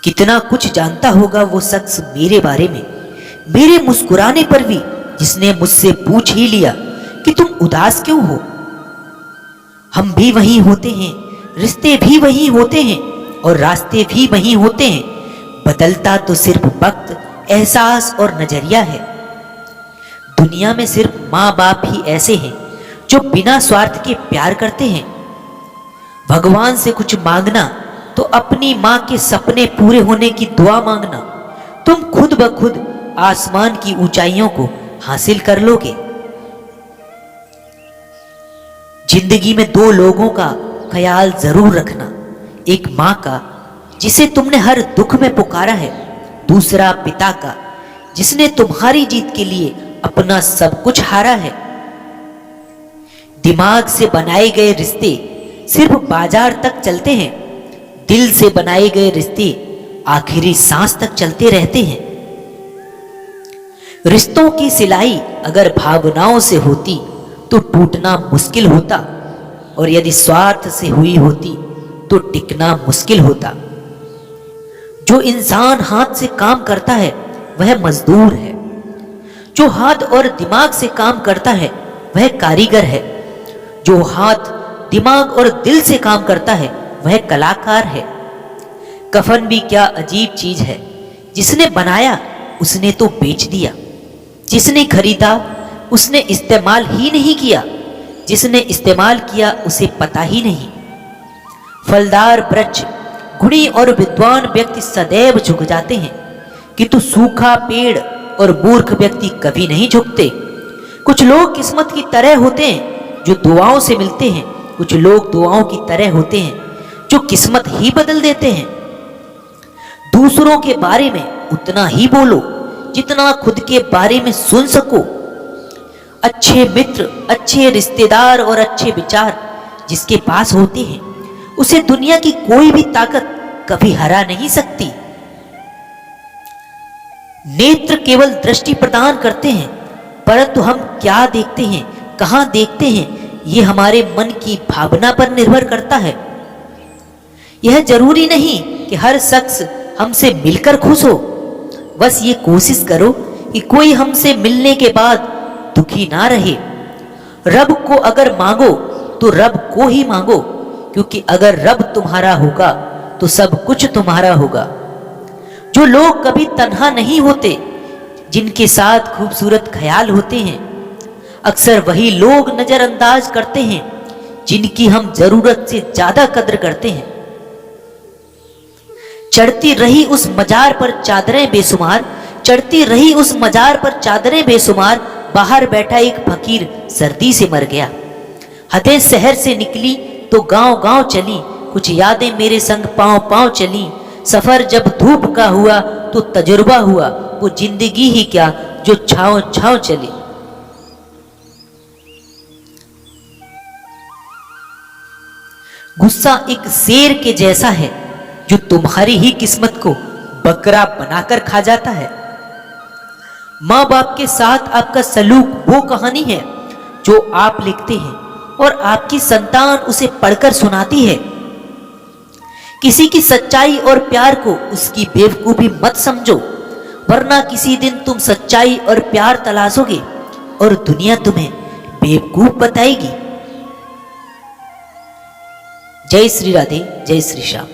कितना कुछ जानता होगा वो शख्स मेरे बारे में, मेरे मुस्कुराने पर भी जिसने मुझसे पूछ ही लिया कि तुम उदास क्यों हो। हम भी वही होते हैं, रिश्ते भी वही होते हैं और रास्ते भी वही होते हैं। बदलता तो सिर्फ वक्त, एहसास और नजरिया है। दुनिया में सिर्फ माँ बाप ही ऐसे हैं जो बिना स्वार्थ के प्यार करते हैं। भगवान से कुछ मांगना तो अपनी माँ के सपने पूरे होने की दुआ मांगना। तुम खुद ब खुद आसमान की ऊंचाइयों को हासिल कर लोगे। जिंदगी में दो लोगों का ख्याल जरूर रखना, एक माँ का जिसे तुमने हर दुख में पुकारा है, दूसरा पिता का जिसने तुम्हारी जीत के लिए अपना सब कुछ हारा है। दिमाग से बनाए गए रिश्ते सिर्फ बाजार तक चलते हैं, दिल से बनाए गए रिश्ते आखिरी सांस तक चलते रहते हैं। रिश्तों की सिलाई अगर भावनाओं से होती तो टूटना मुश्किल होता, और यदि स्वार्थ से हुई होती तो टिकना मुश्किल होता। जो इंसान हाथ से काम करता है वह मजदूर है, जो हाथ और दिमाग से काम करता है वह कारीगर है, जो हाथ दिमाग और दिल से काम करता है वह कलाकार है। कफन भी क्या अजीब चीज है, जिसने बनाया उसने तो बेच दिया, जिसने खरीदा उसने इस्तेमाल ही नहीं किया, जिसने इस्तेमाल किया उसे पता ही नहीं। फलदार वृक्ष, गुणी और विद्वान व्यक्ति सदैव झुक जाते हैं, किंतु सूखा पेड़ और मूर्ख व्यक्ति कभी नहीं झुकते। कुछ लोग किस्मत की तरह होते हैं जो दुआओं से मिलते हैं, कुछ लोग दुआओं की तरह होते हैं जो किस्मत ही बदल देते हैं। दूसरों के बारे में उतना ही बोलो जितना खुद के बारे में सुन सको। अच्छे मित्र, अच्छे रिश्तेदार और अच्छे विचार जिसके पास होते हैं उसे दुनिया की कोई भी ताकत कभी हरा नहीं सकती। नेत्र केवल दृष्टि प्रदान करते हैं, परंतु हम क्या देखते हैं, कहां देखते हैं, ये हमारे मन की भावना पर निर्भर करता है। यह जरूरी नहीं कि हर शख्स हमसे मिलकर खुश हो, बस ये कोशिश करो कि कोई हमसे मिलने के बाद दुखी ना रहे। रब को अगर मांगो तो रब को ही मांगो, क्योंकि अगर रब तुम्हारा होगा तो सब कुछ तुम्हारा होगा। जो लोग कभी तन्हा नहीं होते, जिनके साथ खूबसूरत ख्याल होते हैं, अक्सर वही लोग नजरअंदाज करते हैं जिनकी हम जरूरत से ज्यादा कद्र करते हैं। चढ़ती रही उस मजार पर चादरें बेसुमार, चढ़ती रही उस मजार पर चादरें बेसुमार, बाहर बैठा एक फकीर सर्दी से मर गया। हदें शहर से निकली तो गांव गांव चली, कुछ यादें मेरे संग पांव पांव चली। सफर जब धूप का हुआ तो तजुर्बा हुआ, वो जिंदगी ही क्या जो छांव छांव चली। गुस्सा एक शेर के जैसा है जो तुम्हारी ही किस्मत को बकरा बनाकर खा जाता है। माँ बाप के साथ आपका सलूक वो कहानी है जो आप लिखते हैं और आपकी संतान उसे पढ़कर सुनाती है। किसी की सच्चाई और प्यार को उसकी बेवकूफी मत समझो, वरना किसी दिन तुम सच्चाई और प्यार तलाशोगे और दुनिया तुम्हें बेवकूफ बताएगी। जय श्री राधे, जय श्री श्याम।